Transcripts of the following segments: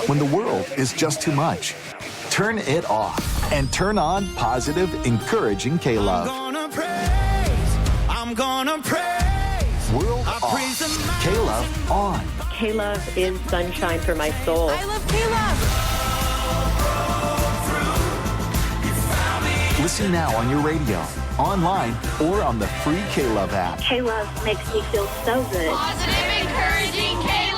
When the world is just too much, turn it off and turn on positive, encouraging K-Love. I'm gonna praise. World off. K-Love on. K-Love is sunshine for my soul. I love K-Love. Listen now on your radio, online, or on the free K-Love app. K-Love makes me feel so good. Positive, encouraging K-Love.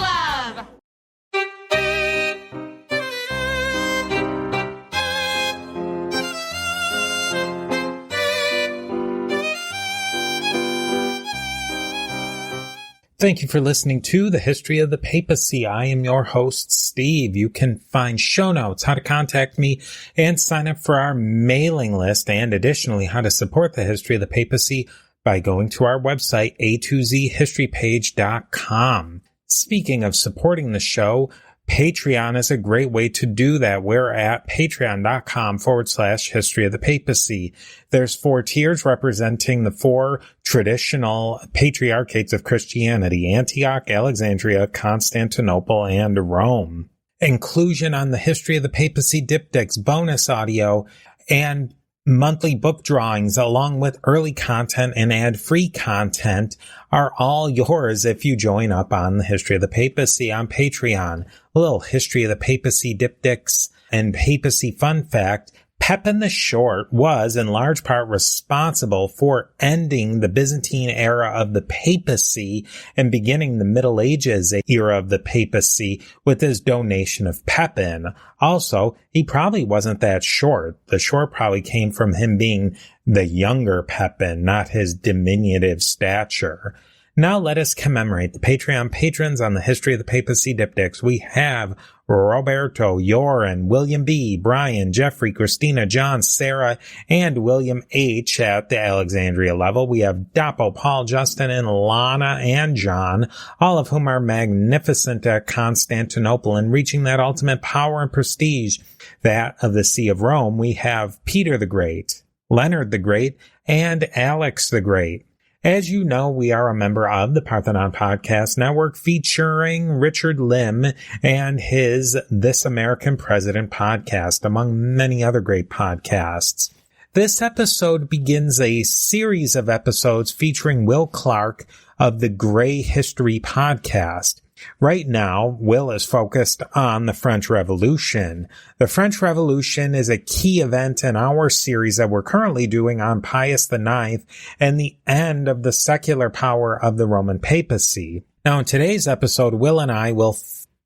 Thank you for listening to The History of the Papacy. I am your host, Steve. You can find show notes, how to contact me, and sign up for our mailing list, and additionally, how to support The History of the Papacy by going to our website, a2zhistorypage.com. Speaking of supporting the show, Patreon is a great way to do that. We're at patreon.com/history of the papacy. There's 4 tiers representing the 4 traditional patriarchates of Christianity: Antioch, Alexandria, Constantinople, and Rome. Inclusion on the History of the Papacy diptychs, bonus audio, and monthly book drawings, along with early content and ad-free content, are all yours if you join up on the History of the Papacy on Patreon. A little History of the Papacy diptychs and papacy fun fact: Pepin the Short was in large part responsible for ending the Byzantine era of the papacy and beginning the Middle Ages era of the papacy with his donation of Pepin. Also, he probably wasn't that short. The short probably came from him being the younger Pepin, not his diminutive stature. Now let us commemorate the Patreon patrons on the History of the Papacy diptychs. We have Roberto, Joran, William B., Brian, Jeffrey, Christina, John, Sarah, and William H. at the Alexandria level. We have Dappo, Paul, Justin, and Lana, and John, all of whom are magnificent at Constantinople and reaching that ultimate power and prestige, that of the See of Rome. We have Peter the Great, Leonard the Great, and Alex the Great. As you know, we are a member of the Parthenon Podcast Network, featuring Richard Lim and his This American President podcast, among many other great podcasts. This episode begins a series of episodes featuring Will Clark of the Gray History podcast. Right now, Will is focused on the French Revolution. The French Revolution is a key event in our series that we're currently doing on Pius IX and the end of the secular power of the Roman Papacy. Now, in today's episode, Will and I will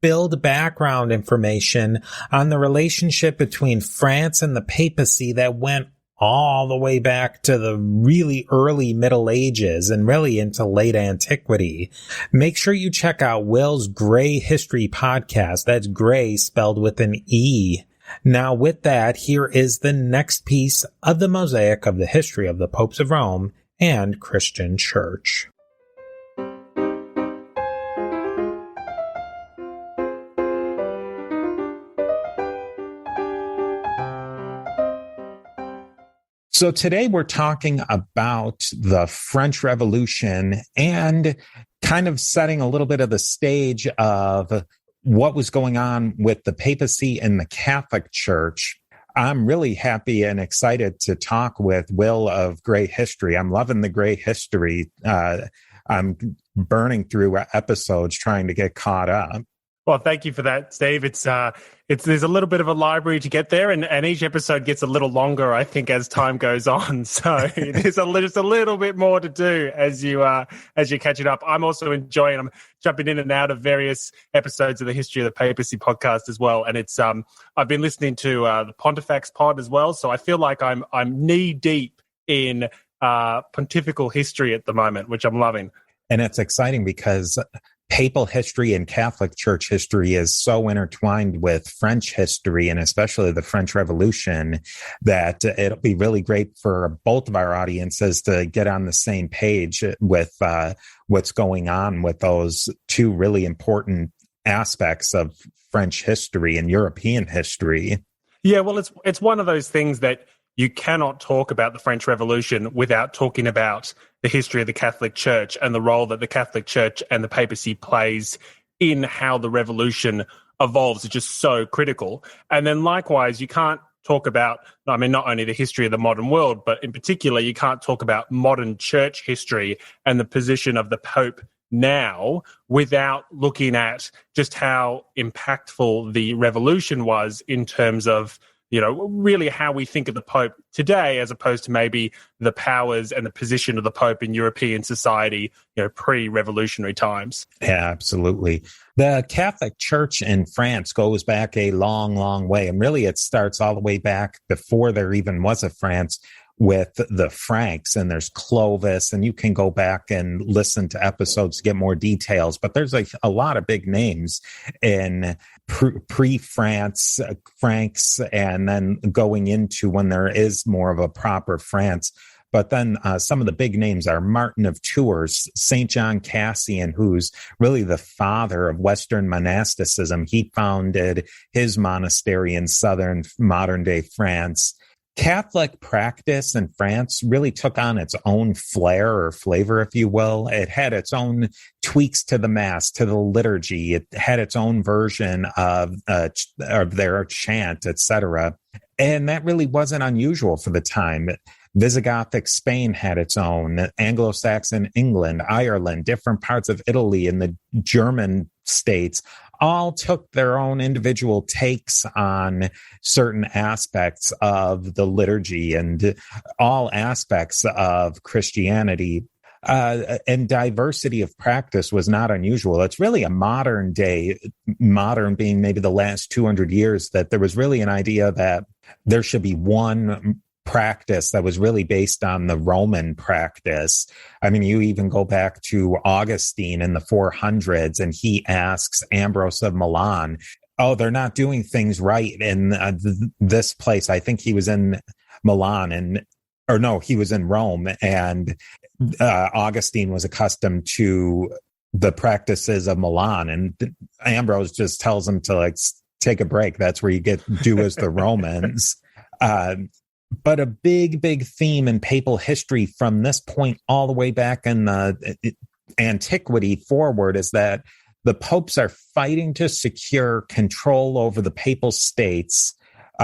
build background information on the relationship between France and the papacy that went all the way back to the really early Middle Ages and really into late antiquity. Make sure you check out Will's Gray History podcast. That's Gray spelled with an E. Now, with that, here is the next piece of the mosaic of the history of the popes of Rome and Christian Church. So today we're talking about the French Revolution and kind of setting a little bit of the stage of what was going on with the papacy and the Catholic Church. I'm really happy and excited to talk with Will of Gray History. I'm loving the Gray History. I'm burning through episodes trying to get caught up. Well, thank you for that, Steve. There's a little bit of a library to get there, and each episode gets a little longer, I think, as time goes on. So there's just a little bit more to do as you catch it up. I'm also enjoying. I'm jumping in and out of various episodes of the History of the Papacy podcast as well, and it's I've been listening to the Pontifex pod as well. So I feel like I'm knee deep in pontifical history at the moment, which I'm loving. And it's exciting because papal history and Catholic Church history is so intertwined with French history, and especially the French Revolution, that it'll be really great for both of our audiences to get on the same page with what's going on with those two really important aspects of French history and European history. Yeah, well, it's one of those things that you cannot talk about the French Revolution without talking about the history of the Catholic Church and the role that the Catholic Church and the papacy plays in how the revolution evolves is just so critical. And then likewise, you can't talk about, I mean, not only the history of the modern world, but in particular, you can't talk about modern church history and the position of the Pope now without looking at just how impactful the revolution was in terms of, you know, really how we think of the Pope today, as opposed to maybe the powers and the position of the Pope in European society, you know, pre-revolutionary times. Yeah, absolutely. The Catholic Church in France goes back a long, long way. And really, it starts all the way back before there even was a France with the Franks, and there's Clovis, and you can go back and listen to episodes to get more details. But there's a lot of big names in pre-France, Franks, and then going into when there is more of a proper France. But then some of the big names are Martin of Tours, St. John Cassian, who's really the father of Western monasticism. He founded his monastery in southern modern-day France. Catholic practice in France really took on its own flair or flavor, if you will. It had its own tweaks to the Mass, to the liturgy. It had its own version of their chant, etc. And that really wasn't unusual for the time. Visigothic Spain had its own, Anglo-Saxon England, Ireland, different parts of Italy and the German states all took their own individual takes on certain aspects of the liturgy and all aspects of Christianity. And diversity of practice was not unusual. It's really a modern being maybe the last 200 years, that there was really an idea that there should be one practice that was really based on the Roman practice. I mean, you even go back to Augustine in the 400s, and he asks Ambrose of Milan, oh, they're not doing things right in this place. I think he was in Milan, he was in Rome, and Augustine was accustomed to the practices of Milan, and Ambrose just tells him to take a break. That's where you do as the Romans. But a big, big theme in papal history from this point all the way back in the antiquity forward is that the popes are fighting to secure control over the papal states,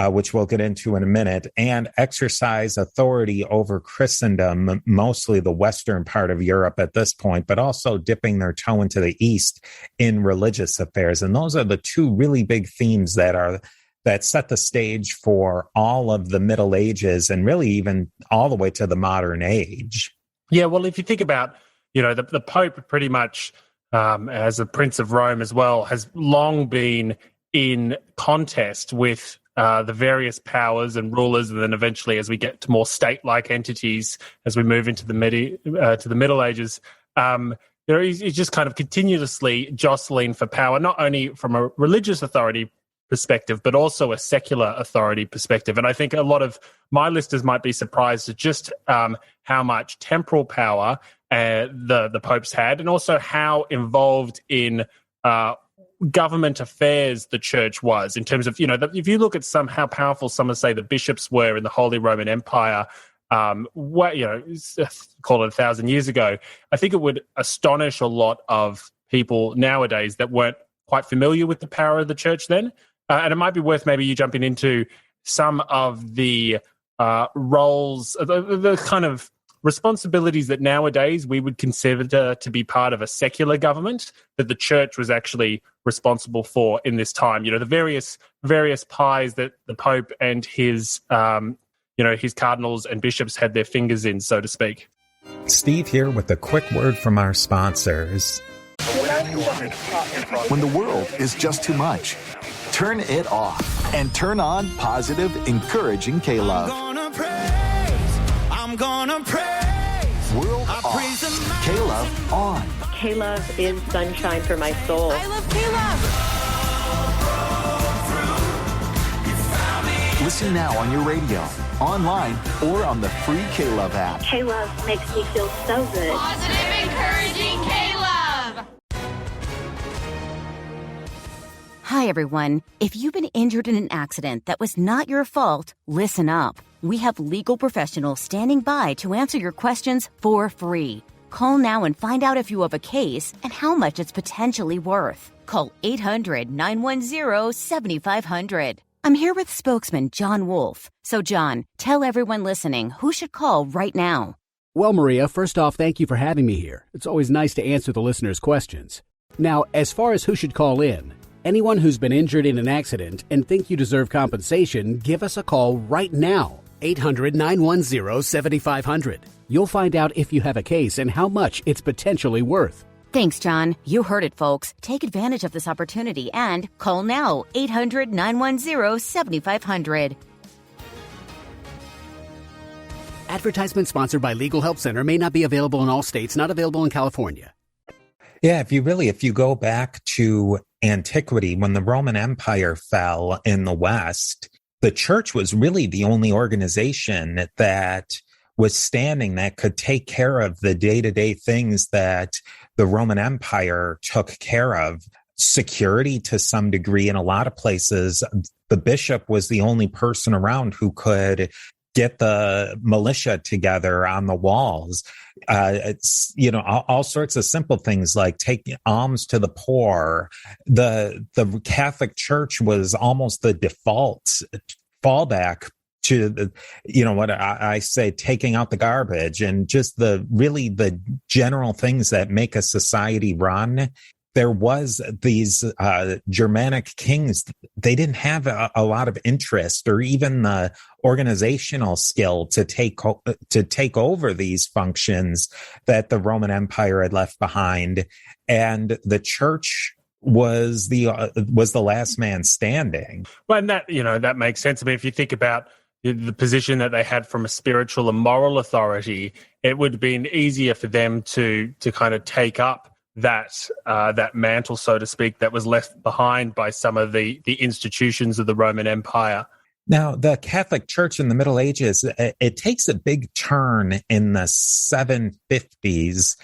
which we'll get into in a minute, and exercise authority over Christendom, mostly the western part of Europe at this point, but also dipping their toe into the East in religious affairs. And those are the two really big themes that set the stage for all of the Middle Ages and really even all the way to the modern age. Yeah, well, if you think about, the Pope pretty much, as a Prince of Rome as well, has long been in contest with the various powers and rulers, and then eventually, as we get to more state-like entities, as we move into the Middle Ages, he's just kind of continuously jostling for power, not only from a religious authority perspective, but also a secular authority perspective. And I think a lot of my listeners might be surprised at just how much temporal power the popes had, and also how involved in government affairs the church was, in terms of, if you look at how powerful some would say the bishops were in the Holy Roman Empire, call it 1,000 years ago, I think it would astonish a lot of people nowadays that weren't quite familiar with the power of the church then. And it might be worth maybe you jumping into some of the roles, the kind of responsibilities that nowadays we would consider to be part of a secular government that the church was actually responsible for in this time. The various pies that the Pope and his cardinals and bishops had their fingers in, so to speak. Steve here with a quick word from our sponsors. When the world is just too much, turn it off and turn on positive, encouraging K-Love. I'm gonna praise. World off. K-Love on. K-Love is sunshine for my soul. I love K-Love. Listen now on your radio, online, or on the free K-Love app. K-Love makes me feel so good. Positive, encouraging K-Love. Hi, everyone. If you've been injured in an accident that was not your fault, listen up. We have legal professionals standing by to answer your questions for free. Call now and find out if you have a case and how much it's potentially worth. call 800-910-7500. I'm here with spokesman John Wolfe. So, John, tell everyone listening who should call right now. Well, Maria, first off, thank you for having me here. It's always nice to answer the listeners' questions. Now, as far as who should call in, anyone who's been injured in an accident and think you deserve compensation, give us a call right now. 800-910-7500. You'll find out if you have a case and how much it's potentially worth. Thanks, John. You heard it, folks. Take advantage of this opportunity and call now. 800-910-7500. Advertisement sponsored by Legal Help Center. May not be available in all states. Not available in California. Yeah, if you go back to antiquity, when the Roman Empire fell in the West, the church was really the only organization that was standing that could take care of the day-to-day things that the Roman Empire took care of. Security to some degree in a lot of places. The bishop was the only person around who could get the militia together on the walls. It's, all sorts of simple things like taking alms to the poor. The Catholic Church was almost the default fallback to, what I say, taking out the garbage and just the general things that make a society run. There was these Germanic kings. They didn't have a lot of interest or even the organizational skill to take over these functions that the Roman Empire had left behind, and the church was the last man standing. Well, and that makes sense. I mean, if you think about the position that they had from a spiritual and moral authority, it would have been easier for them to kind of take up that mantle, so to speak, that was left behind by some of the institutions of the Roman Empire. Now, the Catholic Church in the Middle Ages, it takes a big turn in the 750s.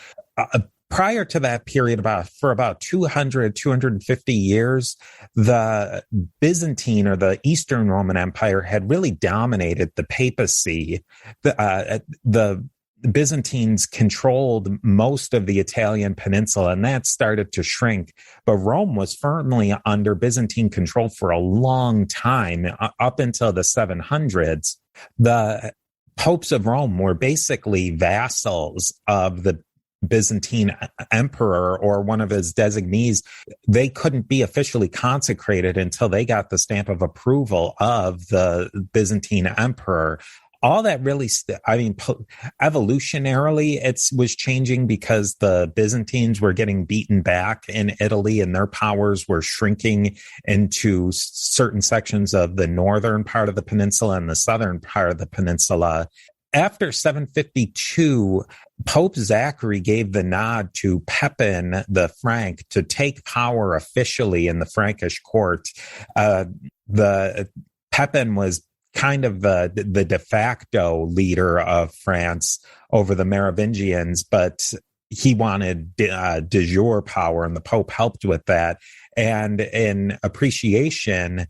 Prior to that period, for about 250 years, the Byzantine or the Eastern Roman Empire had really dominated the papacy. The Byzantines controlled most of the Italian peninsula, and that started to shrink. But Rome was firmly under Byzantine control for a long time, up until the 700s. The popes of Rome were basically vassals of the Byzantine emperor or one of his designees. They couldn't be officially consecrated until they got the stamp of approval of the Byzantine emperor. All that really, evolutionarily, it was changing because the Byzantines were getting beaten back in Italy and their powers were shrinking into certain sections of the northern part of the peninsula and the southern part of the peninsula. After 752, Pope Zachary gave the nod to Pepin the Frank to take power officially in the Frankish court. The Pepin was kind of the de facto leader of France over the Merovingians, but he wanted de jure power, and the Pope helped with that. And in appreciation,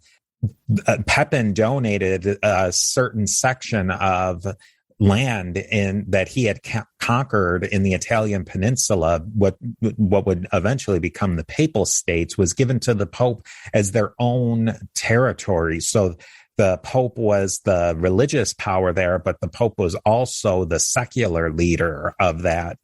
Pepin donated a certain section of land that he had conquered in the Italian peninsula. What would eventually become the Papal States was given to the Pope as their own territory. So the Pope was the religious power there, but the Pope was also the secular leader of that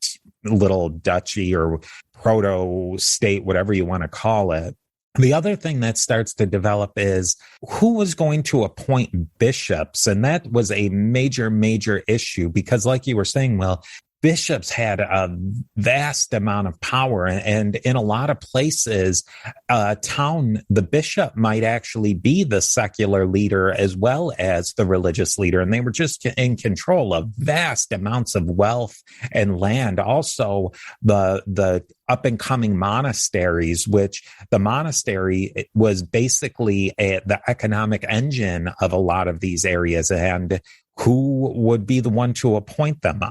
little duchy or proto-state, whatever you want to call it. The other thing that starts to develop is who was going to appoint bishops. And that was a major, major issue because, like you were saying, well, bishops had a vast amount of power, and in a lot of places, the bishop might actually be the secular leader as well as the religious leader, and they were just in control of vast amounts of wealth and land. Also, the up-and-coming monasteries, which the monastery was basically the economic engine of a lot of these areas, and who would be the one to appoint them?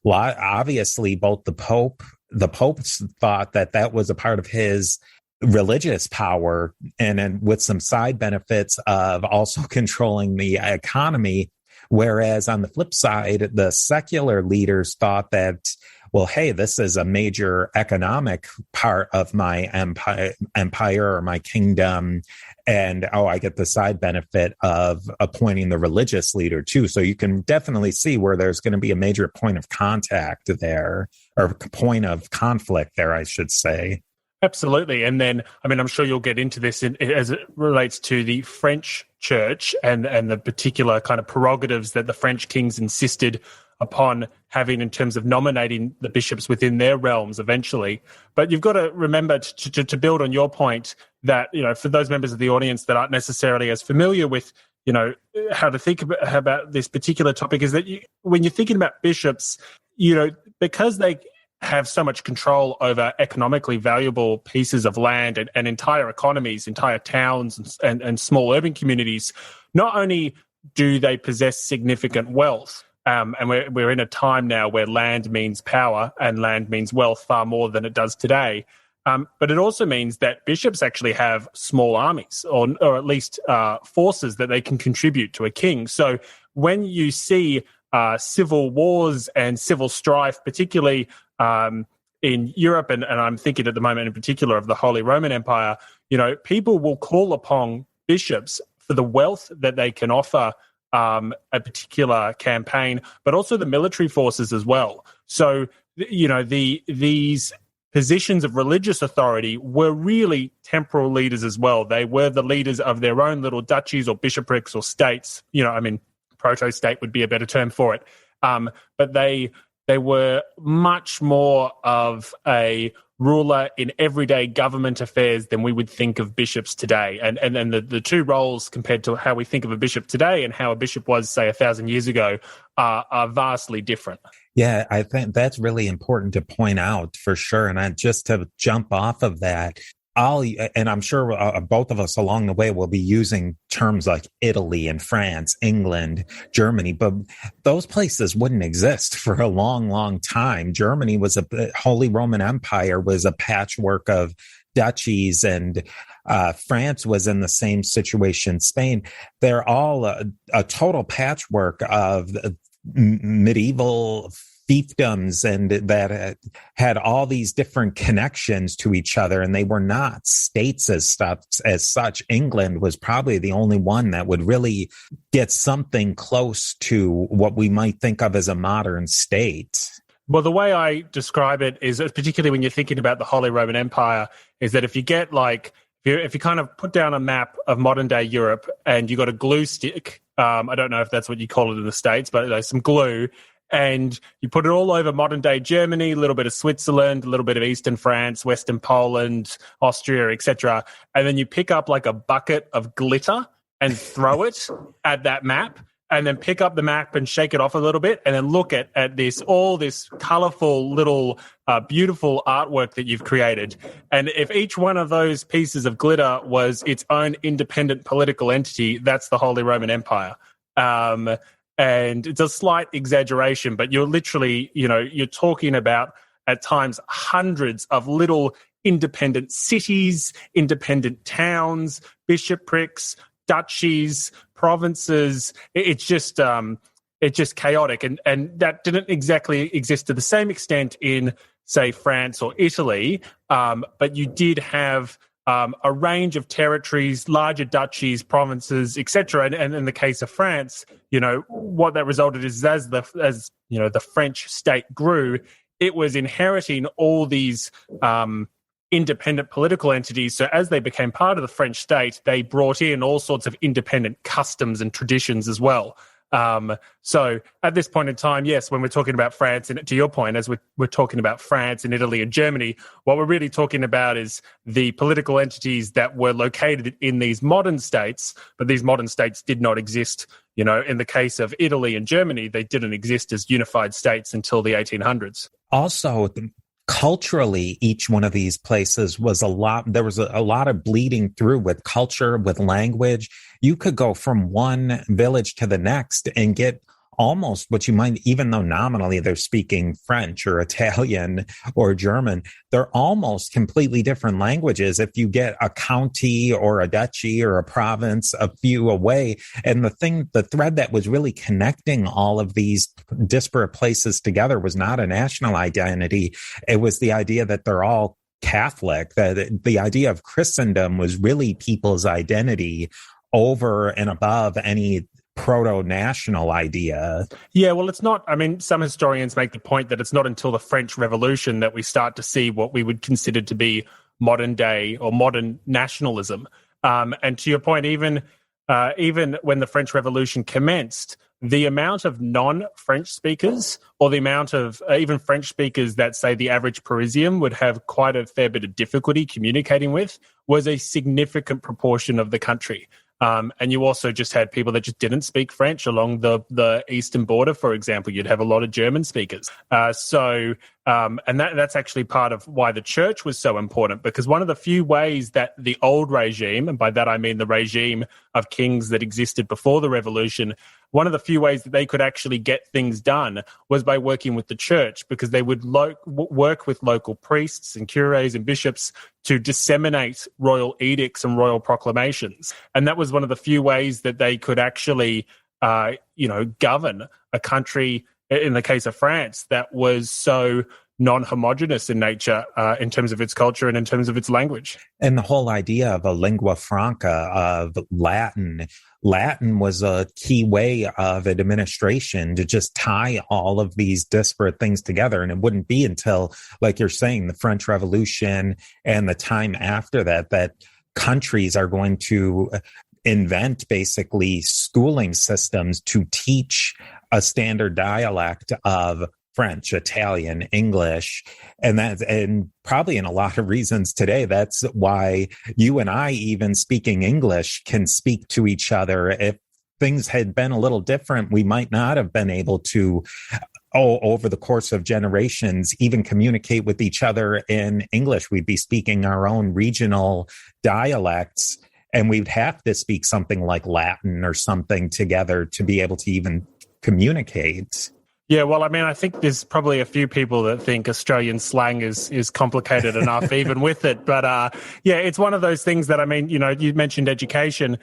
Obviously, both the popes thought that was a part of his religious power, and with some side benefits of also controlling the economy. Whereas on the flip side, the secular leaders thought that, well, hey, this is a major economic part of my empire or my kingdom. And, I get the side benefit of appointing the religious leader too. So you can definitely see where there's going to be a major point of contact there, or point of conflict there, I should say. Absolutely. And then, I'm sure you'll get into this as it relates to the French church and the particular kind of prerogatives that the French kings insisted upon having in terms of nominating the bishops within their realms eventually. But you've got to remember to build on your point that, for those members of the audience that aren't necessarily as familiar with, how to think about this particular topic, is that when you're thinking about bishops, because they have so much control over economically valuable pieces of land and entire economies, entire towns and small urban communities, not only do they possess significant wealth, and we're in a time now where land means power and land means wealth far more than it does today, but it also means that bishops actually have small armies or at least forces that they can contribute to a king. So when you see civil wars and civil strife, particularly in Europe, and I'm thinking at the moment in particular of the Holy Roman Empire, people will call upon bishops for the wealth that they can offer a particular campaign, but also the military forces as well. So, these positions of religious authority were really temporal leaders as well. They were the leaders of their own little duchies or bishoprics or states. Proto-state would be a better term for it. But they were much more of a ruler in everyday government affairs than we would think of bishops today. And then the two roles compared to how we think of a bishop today and how a bishop was, say, 1,000 years ago are vastly different. Yeah, I think that's really important to point out for sure. And just to jump off of that, and I'm sure both of us along the way will be using terms like Italy and France, England, Germany, but those places wouldn't exist for a long, long time. Germany was Holy Roman Empire was a patchwork of duchies, and France was in the same situation. Spain, they're all a total patchwork of medieval fiefdoms and that had all these different connections to each other, and they were not states as such. England was probably the only one that would really get something close to what we might think of as a modern state. Well, the way I describe it is, particularly when you're thinking about the Holy Roman Empire, is that if you get if you kind of put down a map of modern day Europe and you got a glue stick, I don't know if that's what you call it in the States, but some glue, and you put it all over modern-day Germany, a little bit of Switzerland, a little bit of Eastern France, Western Poland, Austria, etc., and then you pick up like a bucket of glitter and throw it at that map, and then pick up the map and shake it off a little bit, and then look at all this colourful little beautiful artwork that you've created. And if each one of those pieces of glitter was its own independent political entity, that's the Holy Roman Empire. And it's a slight exaggeration, but you're literally, you're talking about at times hundreds of little independent cities, independent towns, bishoprics, duchies, provinces. It's just chaotic. And that didn't exactly exist to the same extent in, say, France or Italy. But you did have a range of territories, larger duchies, provinces, etc. And in the case of France, what that resulted is as the French state grew, it was inheriting all these independent political entities. So as they became part of the French state, they brought in all sorts of independent customs and traditions as well. So at this point in time, yes, when we're talking about France, and to your point, as we're talking about France and Italy and Germany, what we're really talking about is the political entities that were located in these modern states, but these modern states did not exist. In the case of Italy and Germany, they didn't exist as unified states until the 1800s. Also, culturally, each one of these places there was a lot of bleeding through with culture, with language. You could go from one village to the next and get almost what you might, even though nominally they're speaking French or Italian or German, they're almost completely different languages if you get a county or a duchy or a province a few away. And the thread that was really connecting all of these disparate places together was not a national identity. It was the idea that they're all Catholic, that the idea of Christendom was really people's identity over and above any proto-national idea. Yeah, well, it's not. I mean, some historians make the point that it's not until the French Revolution that we start to see what we would consider to be modern day or modern nationalism. And to your point, even when the French Revolution commenced, the amount of non-French speakers, or the amount of even French speakers that, say, the average Parisian would have quite a fair bit of difficulty communicating with, was a significant proportion of the country. And you also just had people that just didn't speak French along the eastern border, for example. You'd have a lot of German speakers. And that's actually part of why the church was so important, because one of the few ways that the old regime, and by that I mean the regime of kings that existed before the revolution, one of the few ways that they could actually get things done was by working with the church, because they would work with local priests and cures and bishops to disseminate royal edicts and royal proclamations. And that was one of the few ways that they could actually, govern a country, in the case of France, that was so non-homogeneous in nature, in terms of its culture and in terms of its language. And the whole idea of a lingua franca, of Latin was a key way of administration to just tie all of these disparate things together. And it wouldn't be until, like you're saying, the French Revolution and the time after that countries are going to invent basically schooling systems to teach a standard dialect of French, Italian, English, and probably in a lot of reasons today, that's why you and I, even speaking English, can speak to each other. If things had been a little different, we might not have been able to, over the course of generations, even communicate with each other in English. We'd be speaking our own regional dialects, and we'd have to speak something like Latin or something together to be able to even communicate. Yeah, well, I mean, I think there's probably a few people that think Australian slang is complicated enough even with it. But it's one of those things that, I mean, you mentioned education.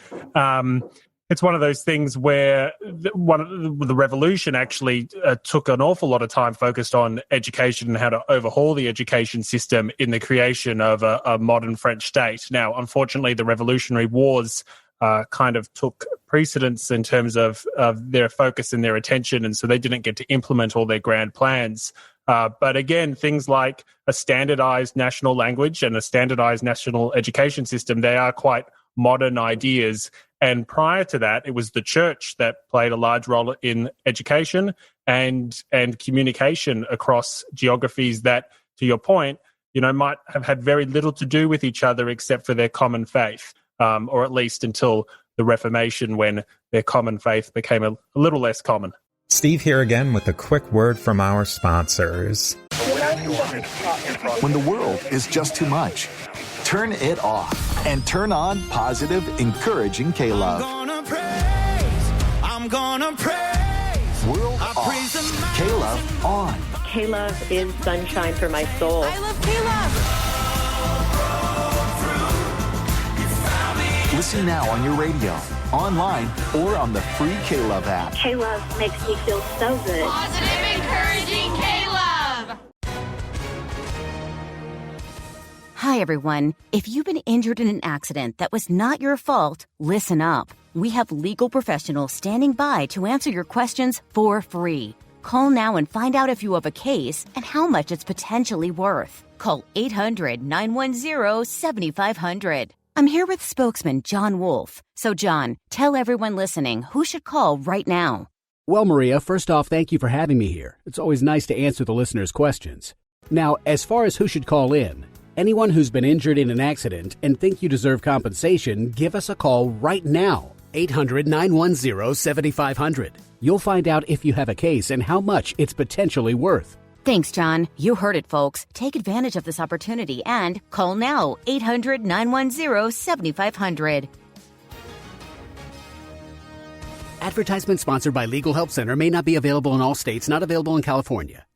It's one of those things where the revolution actually took an awful lot of time focused on education and how to overhaul the education system in the creation of a modern French state. Now, unfortunately, the Revolutionary Wars kind of took precedence in terms of their focus and their attention, and so they didn't get to implement all their grand plans. But again, things like a standardized national language and a standardized national education system, they are quite modern ideas. And prior to that, it was the church that played a large role in education and communication across geographies that, to your point, might have had very little to do with each other except for their common faith. Or at least until the Reformation, when their common faith became a little less common. Steve here again with a quick word from our sponsors. When the world is just too much, turn it off and turn on positive, encouraging K-Love. I'm gonna praise. World off, K-Love on. K-Love is sunshine for my soul. I love K-Love. Listen now on your radio, online, or on the free K-Love app. K-Love makes me feel so good. Positive, encouraging K-Love. Hi, everyone. If you've been injured in an accident that was not your fault, listen up. We have legal professionals standing by to answer your questions for free. Call now and find out if you have a case and how much it's potentially worth. Call 800-910-7500. I'm here with spokesman John Wolf. So, John, tell everyone listening who should call right now. Well, Maria, first off, thank you for having me here. It's always nice to answer the listeners' questions. Now, as far as who should call in, anyone who's been injured in an accident and think you deserve compensation, give us a call right now. 800-910-7500. You'll find out if you have a case and how much it's potentially worth. Thanks, John. You heard it, folks. Take advantage of this opportunity and call now, 800-910-7500. Advertisement sponsored by Legal Help Center may not be available in all states, not available in California.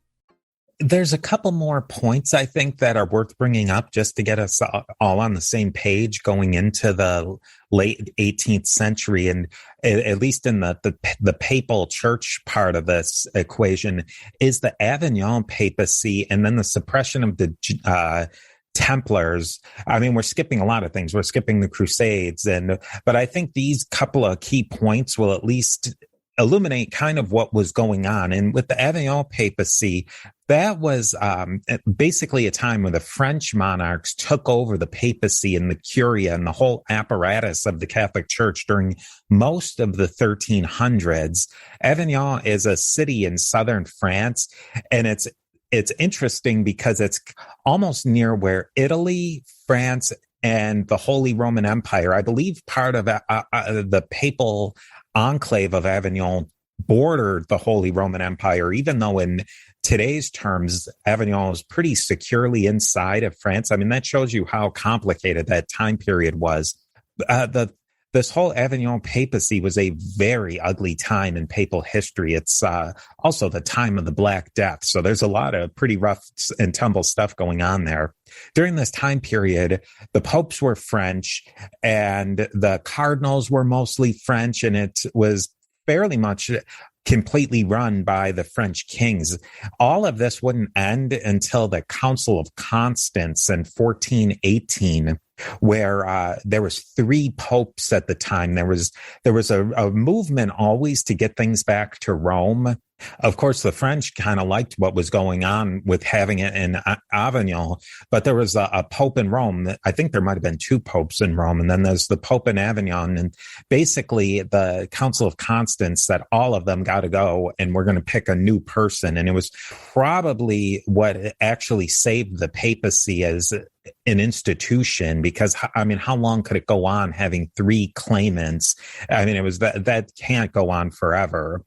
There's a couple more points I think that are worth bringing up just to get us all on the same page going into the late 18th century. And at least in the papal church part of this equation is the Avignon papacy and then the suppression of the Templars. I mean, we're skipping a lot of things. We're skipping the Crusades. But I think these couple of key points will at least illuminate kind of what was going on. And with the Avignon papacy, that was basically a time where the French monarchs took over the papacy and the curia and the whole apparatus of the Catholic Church during most of the 1300s. Avignon is a city in southern France, and it's interesting because it's almost near where Italy, France, and the Holy Roman Empire, I believe part of the papal enclave of Avignon bordered the Holy Roman Empire, even though in today's terms, Avignon is pretty securely inside of France. I mean, that shows you how complicated that time period was. This whole Avignon papacy was a very ugly time in papal history. It's also the time of the Black Death. So there's a lot of pretty rough and tumble stuff going on there. During this time period, the popes were French and the cardinals were mostly French, and it was fairly much completely run by the French kings. All of this wouldn't end until the Council of Constance in 1418, where there was 3 popes at the time. There was a movement always to get things back to Rome. Of course, the French kind of liked what was going on with having it in Avignon, but there was a pope in Rome. I think there might have been 2 popes in Rome, and then there's the pope in Avignon. And basically, the Council of Constance said all of them got to go, and we're going to pick a new person. And it was probably what actually saved the papacy as an institution, because I mean, how long could it go on having 3 claimants? I mean, it was that can't go on forever.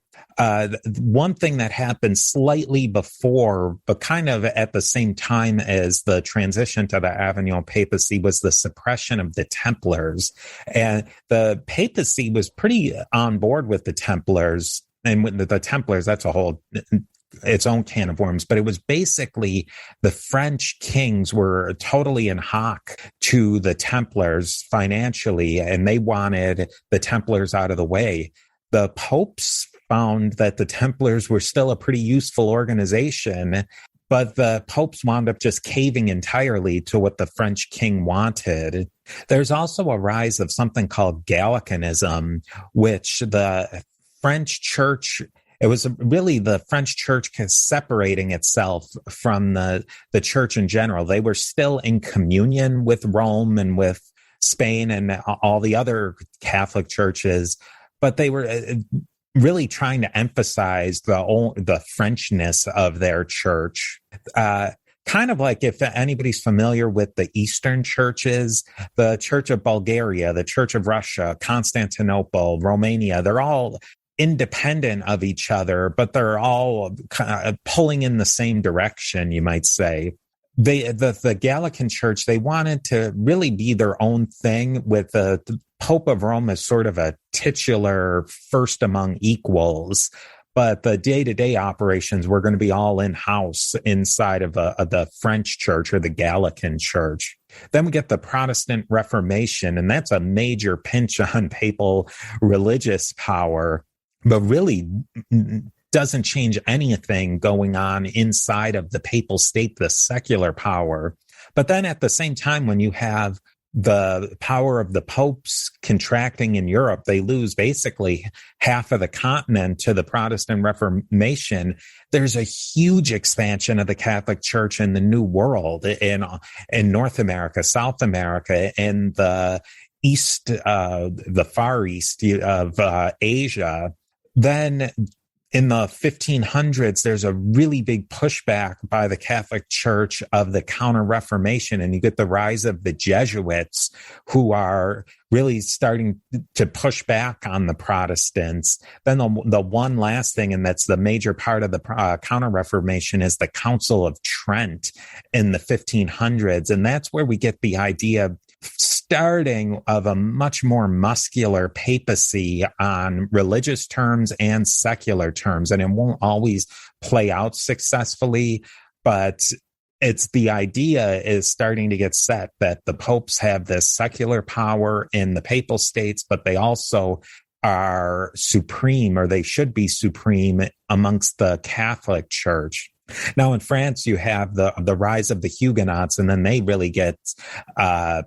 One thing that happened slightly before, but kind of at the same time as the transition to the Avignon papacy, was the suppression of the Templars. And the papacy was pretty on board with the Templars. And with the Templars, that's a whole its own can of worms, but it was basically the French kings were totally in hock to the Templars financially, and they wanted the Templars out of the way. The popes found that the Templars were still a pretty useful organization, but the popes wound up just caving entirely to what the French king wanted. There's also a rise of something called Gallicanism, which the French church, it was really the French church separating itself from the church in general. They were still in communion with Rome and with Spain and all the other Catholic churches, but they were really trying to emphasize the Frenchness of their church. Kind of like if anybody's familiar with the Eastern churches, the Church of Bulgaria, the Church of Russia, Constantinople, Romania, they're all independent of each other, but they're all kind of pulling in the same direction, you might say. The Gallican Church, they wanted to really be their own thing, with the Pope of Rome as sort of a titular first among equals. But the day-to-day operations were going to be all in-house inside of the French church or the Gallican Church. Then we get the Protestant Reformation, and that's a major pinch on papal religious power, but really doesn't change anything going on inside of the papal state, the secular power. But then at the same time, when you have the power of the popes contracting in Europe, they lose basically half of the continent to the Protestant Reformation. There's a huge expansion of the Catholic Church in the New World, in North America, South America, and the East, the Far East of Asia. Then in the 1500s, there's a really big pushback by the Catholic Church of the Counter-Reformation, and you get the rise of the Jesuits, who are really starting to push back on the Protestants. Then the one last thing, and that's the major part of the Counter-Reformation, is the Council of Trent in the 1500s, and that's where we get the idea starting of a much more muscular papacy on religious terms and secular terms. And it won't always play out successfully, but it's the idea is starting to get set that the popes have this secular power in the papal states, but they also are supreme, or they should be supreme amongst the Catholic Church. Now in France, you have the rise of the Huguenots, and then they really get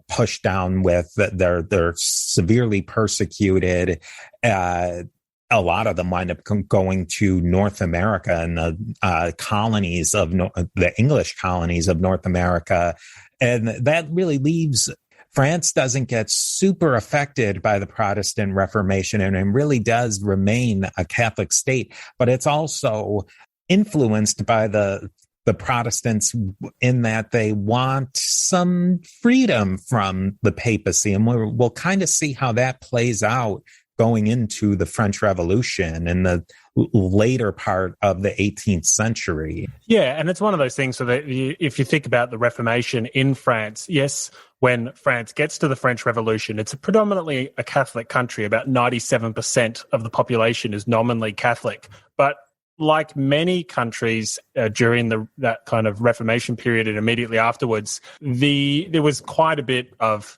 pushed down with they're severely persecuted. A lot of them wind up going to North America and the colonies of the English colonies of North America. And that really leaves France doesn't get super affected by the Protestant Reformation, and it really does remain a Catholic state, but it's also influenced by the Protestants in that they want some freedom from the papacy. And we'll kind of see how that plays out going into the French Revolution in the later part of the 18th century. Yeah, and it's one of those things so that if you think about the Reformation in France, yes, when France gets to the French Revolution, it's predominantly a Catholic country. About 97% of the population is nominally Catholic. But like many countries during that kind of Reformation period and immediately afterwards, there was quite a bit of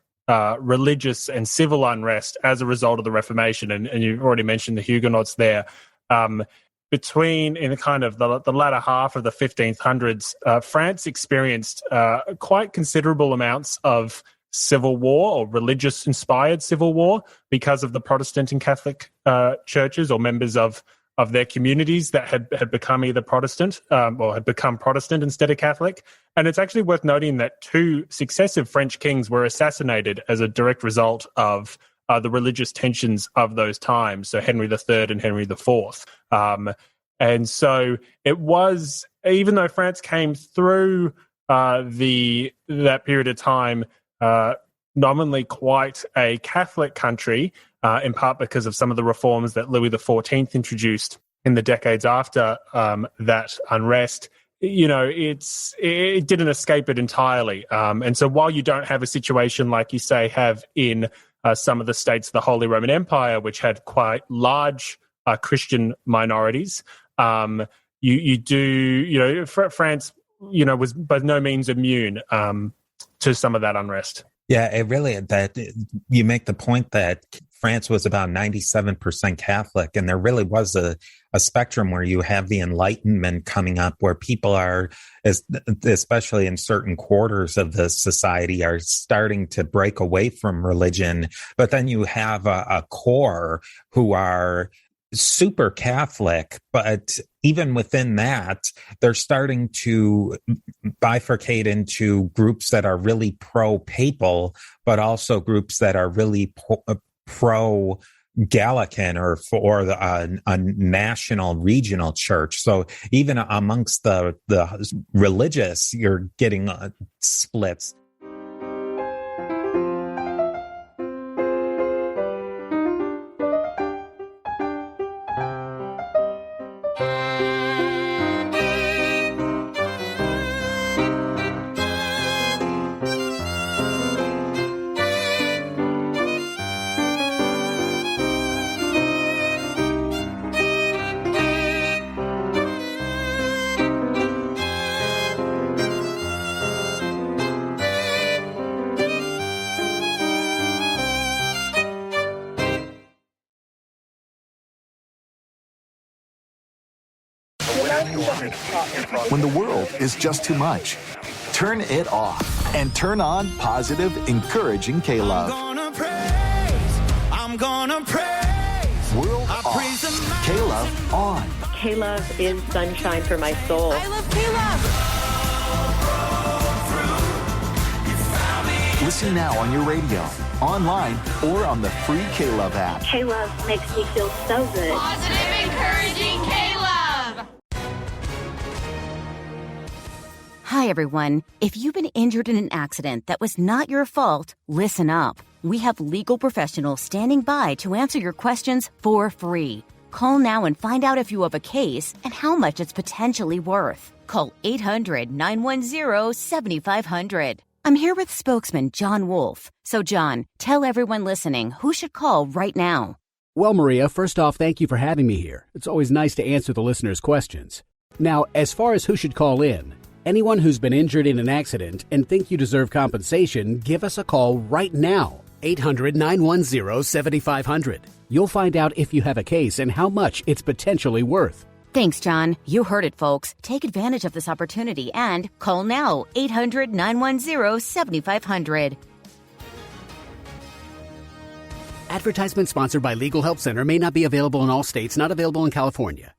religious and civil unrest as a result of the Reformation. And you've already mentioned the Huguenots there. In the kind of the latter half of the 1500s, France experienced quite considerable amounts of civil war or religious-inspired civil war because of the Protestant and Catholic churches or members of their communities that had become either Protestant or had become Protestant instead of Catholic. And it's actually worth noting that 2 successive French kings were assassinated as a direct result of the religious tensions of those times, so Henry III and Henry IV. And so it was, even though France came through that period of time nominally quite a Catholic country, in part because of some of the reforms that Louis XIV introduced in the decades after that unrest, it didn't escape it entirely. And so while you don't have a situation like you say have in some of the states of the Holy Roman Empire, which had quite large Christian minorities, you do, France, was by no means immune to some of that unrest. Yeah, it really, that you make the point that France was about 97% Catholic, and there really was a spectrum where you have the Enlightenment coming up, where people are, especially in certain quarters of the society, are starting to break away from religion. But then you have a core who are super Catholic, but even within that, they're starting to bifurcate into groups that are really pro-papal, but also groups that are really pro-Gallican or for a national regional church. So even amongst the religious, you're getting splits. When the world is just too much, turn it off and turn on positive, encouraging K-Love. I'm gonna praise. World off. K-Love on. K-Love is sunshine for my soul. I love K-Love. Listen now on your radio, online, or on the free K-Love app. K-Love makes me feel so good. Positive, encouraging K-Love. Hi, everyone. If you've been injured in an accident that was not your fault, listen up. We have legal professionals standing by to answer your questions for free. Call now and find out if you have a case and how much it's potentially worth. Call 800-910-7500. I'm here with spokesman John Wolfe. So, John, tell everyone listening who should call right now. Well, Maria, first off, thank you for having me here. It's always nice to answer the listeners' questions. Now, as far as who should call in, anyone who's been injured in an accident and think you deserve compensation, give us a call right now. 800-910-7500. You'll find out if you have a case and how much it's potentially worth. Thanks, John. You heard it, folks. Take advantage of this opportunity and call now. 800-910-7500. Advertisement sponsored by Legal Help Center may not be available in all states, not available in California.